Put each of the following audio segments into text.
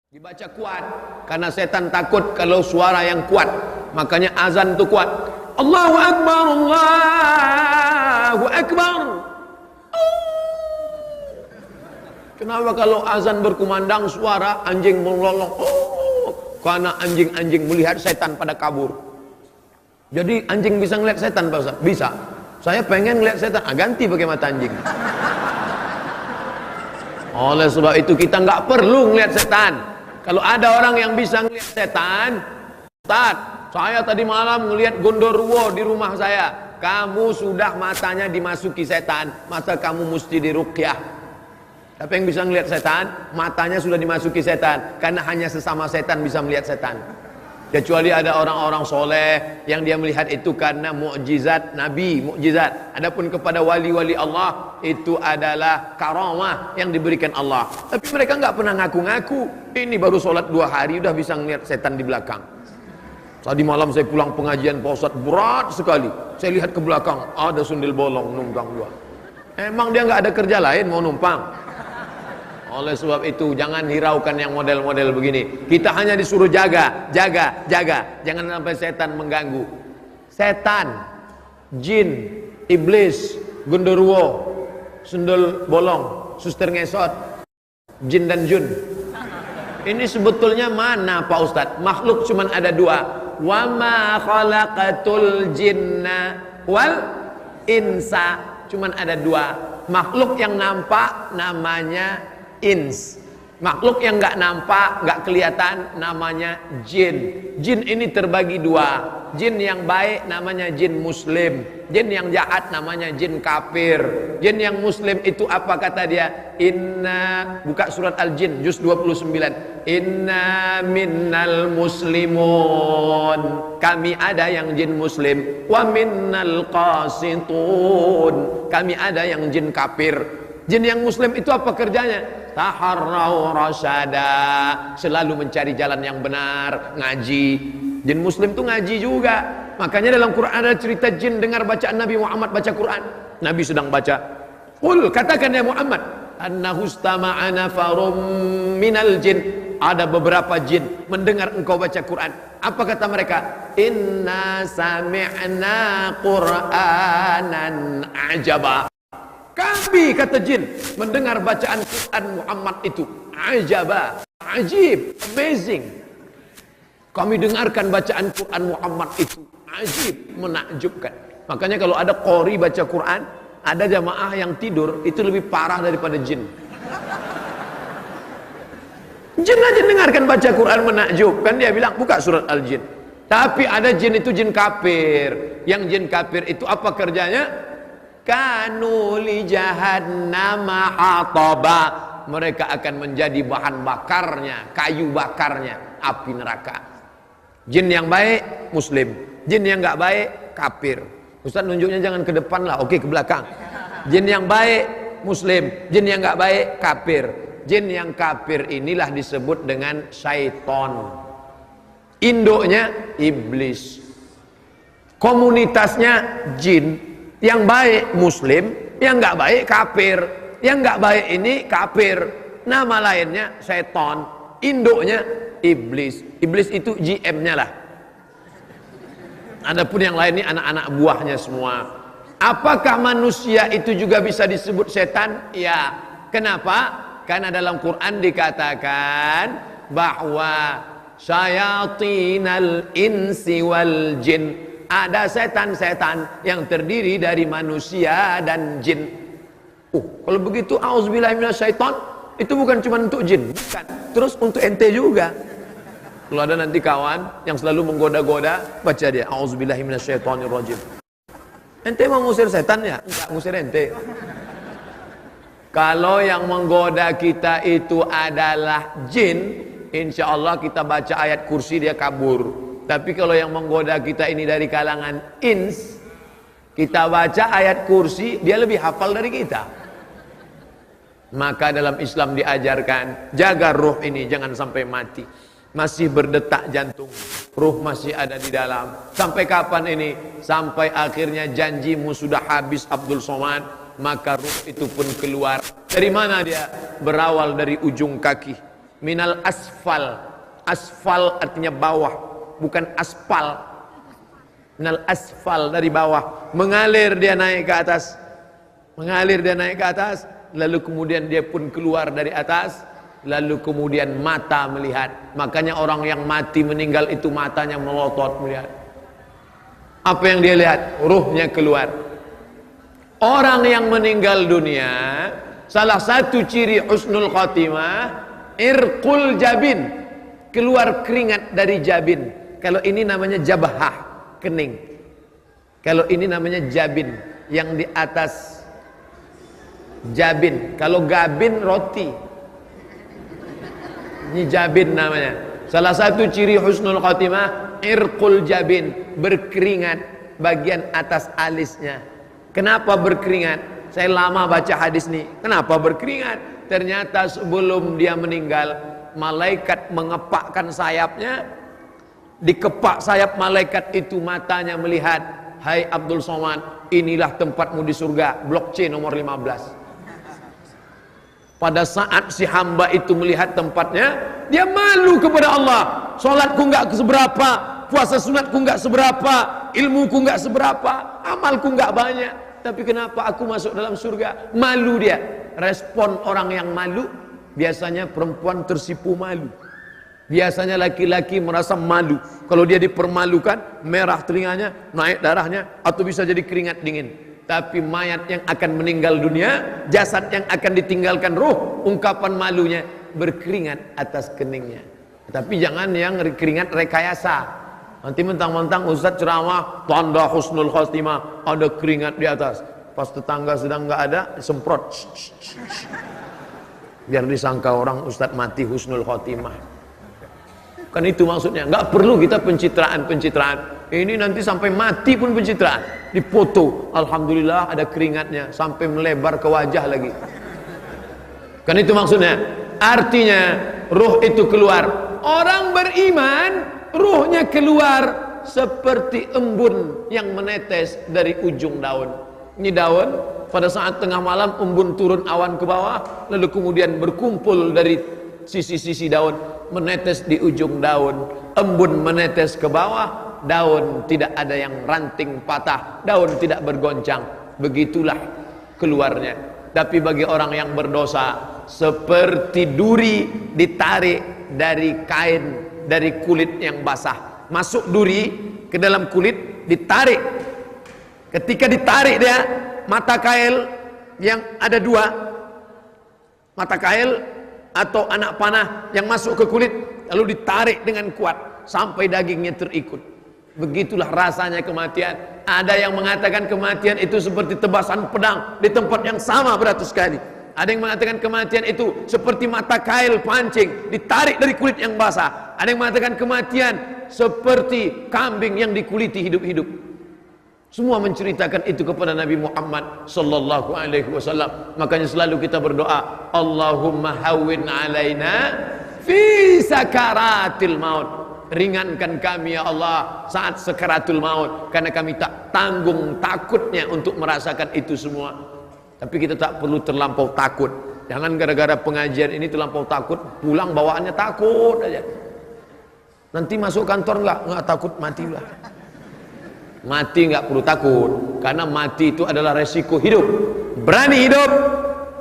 Dibaca kuat karena setan takut kalau suara yang kuat, makanya azan itu kuat. Allahu Akbar, Allahu Akbar. Kenapa kalau azan berkumandang suara anjing melolong? Karena anjing-anjing melihat setan pada kabur. Jadi anjing bisa ngeliat setan, Pak Ustaz? Bisa. Saya pengen ngeliat setan, ganti pakai mata anjing. Oleh sebab itu kita nggak perlu ngeliat setan. Kalau ada orang yang bisa ngeliat setan, Ustaz, saya tadi malam ngeliat gondoruo di rumah saya. Kamu sudah matanya dimasuki setan, maka kamu mesti diruqyah. Tapi yang bisa ngeliat setan, matanya sudah dimasuki setan, karena hanya sesama setan bisa melihat setan. Kecuali ada orang-orang soleh yang dia melihat itu karena mukjizat Nabi, mukjizat. Adapun kepada wali-wali Allah, itu adalah karamah yang diberikan Allah. Tapi mereka nggak pernah ngaku-ngaku. Ini baru sholat 2 hari udah bisa ngeliat setan di belakang. Tadi malam saya pulang pengajian Pak Ustadz, berat sekali. Saya lihat ke belakang, ada sundel bolong numpang 2. Emang dia nggak ada kerja lain mau numpang? Oleh sebab itu jangan hiraukan yang model-model begini. Kita hanya disuruh jaga, jaga, jaga. Jangan sampai setan mengganggu. Setan, jin, iblis, genderuwo, sundel bolong, suster ngesot, jin dan jun. Ini sebetulnya mana Pak Ustadz? Makhluk cuma ada 2. Wa ma khalaqatul jinna wal insa. Cuma ada 2. Makhluk yang nampak namanya ins, makhluk yang nggak nampak, nggak kelihatan namanya jin. Jin ini terbagi 2. Jin yang baik namanya jin muslim, jin yang jahat namanya jin kafir. Jin yang muslim itu apa kata dia? Inna, buka surat Al-Jin juz 29. Inna minnal muslimun, kami ada yang jin muslim. Wa minnal qasitun, kami ada yang jin kafir. Jin yang muslim itu apa kerjanya? Taharrau rasyada, selalu mencari jalan yang benar, ngaji. Jin muslim itu ngaji juga. Makanya dalam Quran ada cerita jin dengar bacaan Nabi Muhammad baca Quran. Nabi sedang baca. Qul, katakan ya Muhammad, annahu istama'a nafarum minal jin. Ada beberapa jin mendengar engkau baca Quran. Apa kata mereka? Inna sami'na Qur'anan ajaba. Kami, kata jin, mendengar bacaan Quran Muhammad itu ajaba, ajib, amazing. Kami dengarkan bacaan Quran Muhammad itu ajib, menakjubkan. Makanya kalau ada qori baca Quran, ada jamaah yang tidur, itu lebih parah daripada jin. Jin aja dengarkan baca Quran menakjubkan, dia bilang buka surat Al-Jin. Tapi ada jin itu jin kafir. Yang jin kafir itu apa kerjanya? Kanu li jahannama hataba, mereka akan menjadi bahan bakarnya, kayu bakarnya api neraka. Jin yang baik muslim, jin yang nggak baik kafir. Ustaz nunjuknya jangan ke depan lah, oke ke belakang. Jin yang baik muslim, jin yang nggak baik kafir. Jin yang kafir inilah disebut dengan syaiton. Induknya iblis, komunitasnya jin. Yang baik muslim, yang nggak baik kafir. Yang nggak baik ini kafir. Nama lainnya seton, induknya iblis. Iblis itu GM-nya lah. Adapun yang lain ini anak-anak buahnya semua. Apakah manusia itu juga bisa disebut setan? Ya. Kenapa? Karena dalam Quran dikatakan bahwa syayatinal insi wal jin, ada setan-setan yang terdiri dari manusia dan jin. Kalau begitu auzubillahi minasyaiton, itu bukan cuma untuk jin, bukan. Terus untuk ente juga. Kalau ada nanti kawan yang selalu menggoda-goda, baca dia auzubillahi minasyaitonirrajim. Ente mau ngusir setan ya? Enggak, ngusir ente. Kalau yang menggoda kita itu adalah jin, insya Allah kita baca ayat kursi dia kabur. Tapi kalau yang menggoda kita ini dari kalangan ins, kita baca ayat kursi, dia lebih hafal dari kita. Maka dalam Islam diajarkan, jaga ruh ini jangan sampai mati. Masih berdetak jantung, ruh masih ada di dalam. Sampai kapan ini? Sampai akhirnya janjimu sudah habis Abdul Somad, maka ruh itu pun keluar. Dari mana dia? Berawal dari ujung kaki. minal asfal. Asfal artinya bawah, bukan aspal. Minal asfal, dari bawah. Mengalir dia naik ke atas. Mengalir dia naik ke atas. Lalu kemudian dia pun keluar dari atas. Lalu kemudian mata melihat. Makanya orang yang mati meninggal itu matanya melotot melihat. Apa yang dia lihat? Ruhnya keluar. Orang yang meninggal dunia, salah satu ciri husnul khotimah, irqul jabin, keluar keringat dari jabin. Kalau ini namanya jabhah, kening. Kalau ini namanya jabin, yang di atas jabin. Kalau gabin, roti. Ini jabin namanya. Salah satu ciri husnul khotimah, irqul jabin, berkeringat bagian atas alisnya. Kenapa berkeringat? Saya lama baca hadis nih. Kenapa berkeringat? Ternyata sebelum dia meninggal, malaikat mengepakkan sayapnya. Dikepak sayap malaikat itu, matanya melihat, hai Abdul Somad, inilah tempatmu di surga, blok C nomor 15. Pada saat si hamba itu melihat tempatnya, dia malu kepada Allah. Sholatku nggak seberapa, puasa sunatku nggak seberapa, ilmuku nggak seberapa, amalku nggak banyak, tapi kenapa aku masuk dalam surga? Malu dia. Respon orang yang malu, biasanya perempuan tersipu malu. Biasanya laki-laki merasa malu. Kalau dia dipermalukan, merah telinganya, naik darahnya, atau bisa jadi keringat dingin. Tapi mayat yang akan meninggal dunia, jasad yang akan ditinggalkan ruh, ungkapan malunya berkeringat atas keningnya. Tapi jangan yang keringat rekayasa. Nanti mentang-mentang ustaz ceramah tanda husnul khotimah, ada keringat di atas. Pas tetangga sedang nggak ada, semprot. Biar disangka orang ustaz mati husnul khotimah. Kan itu maksudnya. Nggak perlu kita pencitraan. Ini nanti sampai mati pun pencitraan. Dipoto, alhamdulillah ada keringatnya sampai melebar ke wajah lagi. Kan itu maksudnya. Artinya ruh itu keluar. Orang beriman, ruhnya keluar seperti embun yang menetes dari ujung daun. Ini daun, pada saat tengah malam embun turun awan ke bawah, lalu kemudian berkumpul dari sisi-sisi daun, menetes di ujung daun. Embun menetes ke bawah, daun tidak ada yang ranting patah, daun tidak bergoncang. Begitulah keluarnya. Tapi bagi orang yang berdosa, seperti duri ditarik dari kain, dari kulit yang basah. Masuk duri ke dalam kulit, ditarik. Ketika ditarik dia, mata kail yang ada dua, mata kail atau anak panah yang masuk ke kulit, lalu ditarik dengan kuat sampai dagingnya terikut. Begitulah rasanya kematian. Ada yang mengatakan kematian itu seperti tebasan pedang di tempat yang sama beratus kali. Ada yang mengatakan kematian itu seperti mata kail pancing ditarik dari kulit yang basah. Ada yang mengatakan kematian seperti kambing yang dikuliti hidup-hidup. Semua menceritakan itu kepada Nabi Muhammad sallallahu alaihi wasallam. Makanya selalu kita berdoa, Allahumma hawwin alaina fi sakaratil maut. Ringankan kami ya Allah saat sakaratul maut, karena kami tak tanggung takutnya untuk merasakan itu semua. Tapi kita tak perlu terlampau takut. Jangan gara-gara pengajian ini terlampau takut, pulang bawaannya takut aja. Nanti masuk kantor enggak takut, matilah. Mati nggak perlu takut, karena mati itu adalah resiko hidup. Berani hidup,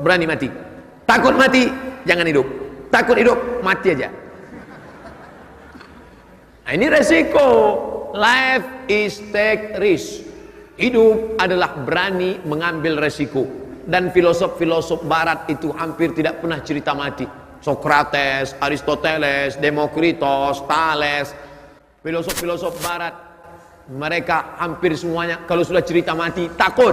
berani mati. Takut mati, jangan hidup. Takut hidup, mati aja. Nah, ini resiko. Life is take risk. Hidup adalah berani mengambil resiko. Dan filosof-filosof barat itu hampir tidak pernah cerita mati. Socrates, Aristoteles, Demokritos, Thales, filosof-filosof barat, mereka hampir semuanya kalau sudah cerita mati takut.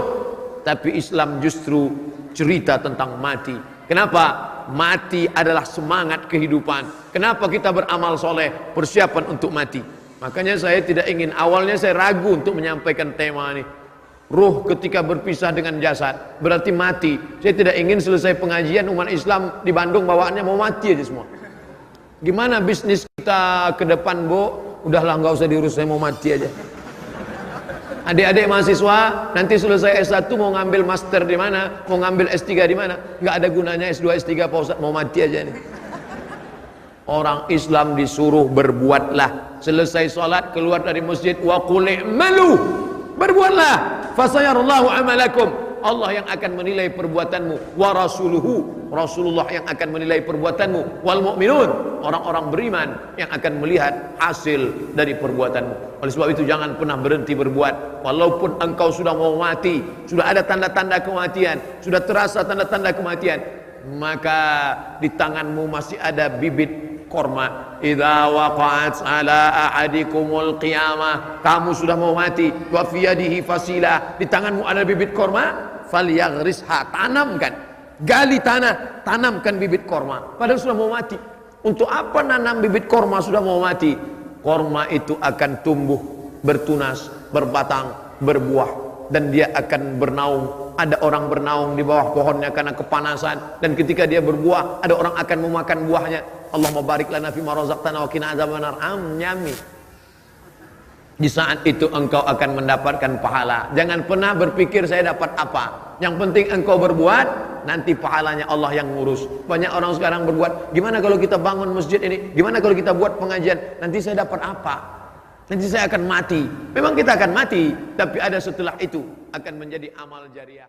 Tapi Islam justru cerita tentang mati. Kenapa? Mati adalah semangat kehidupan. Kenapa kita beramal soleh? Persiapan untuk mati. Makanya saya tidak ingin, awalnya saya ragu untuk menyampaikan tema ini. Ruh ketika berpisah dengan jasad berarti mati. Saya tidak ingin selesai pengajian umat Islam di Bandung bawaannya mau mati aja semua. Gimana bisnis kita ke depan, Bu? Udahlah, nggak usah diurus, saya mau mati aja. Adik-adik mahasiswa nanti selesai S1 mau ngambil master di mana, mau ngambil S3 di mana, nggak ada gunanya S2 S3 Pak Ustaz, mau mati aja nih. Orang Islam disuruh berbuatlah. Selesai salat keluar dari masjid, wa qul i'malu, berbuatlah, fasayarallahu amalakum. Allah yang akan menilai perbuatanmu, wa rasuluhu, Rasulullah yang akan menilai perbuatanmu, wal mu'minun, orang-orang beriman yang akan melihat hasil dari perbuatanmu. Oleh sebab itu jangan pernah berhenti berbuat. Walaupun engkau sudah mau mati, sudah ada tanda-tanda kematian, sudah terasa tanda-tanda kematian, maka di tanganmu masih ada bibit korma. Idza waqa'at ala ahadikumul qiyamah, kamu sudah mau mati, wa fi yadihi fasila, di tanganmu ada bibit korma, falyaghrisha, tanamkan, gali tanah, tanamkan bibit korma, padahal sudah mau mati. Untuk apa nanam bibit korma sudah mau mati? Korma itu akan tumbuh, bertunas, berbatang, berbuah, dan dia akan bernaung. Ada orang bernaung di bawah pohonnya karena kepanasan, dan ketika dia berbuah ada orang akan memakan buahnya. Allahumma barik lana fima razaqtana wa qina adzabannar. Nyami. Di saat itu engkau akan mendapatkan pahala. Jangan pernah berpikir saya dapat apa. Yang penting engkau berbuat, nanti pahalanya Allah yang ngurus. Banyak orang sekarang berbuat, gimana kalau kita bangun masjid ini, gimana kalau kita buat pengajian, nanti saya dapat apa, nanti saya akan mati. Memang kita akan mati, tapi ada setelah itu akan menjadi amal jariah.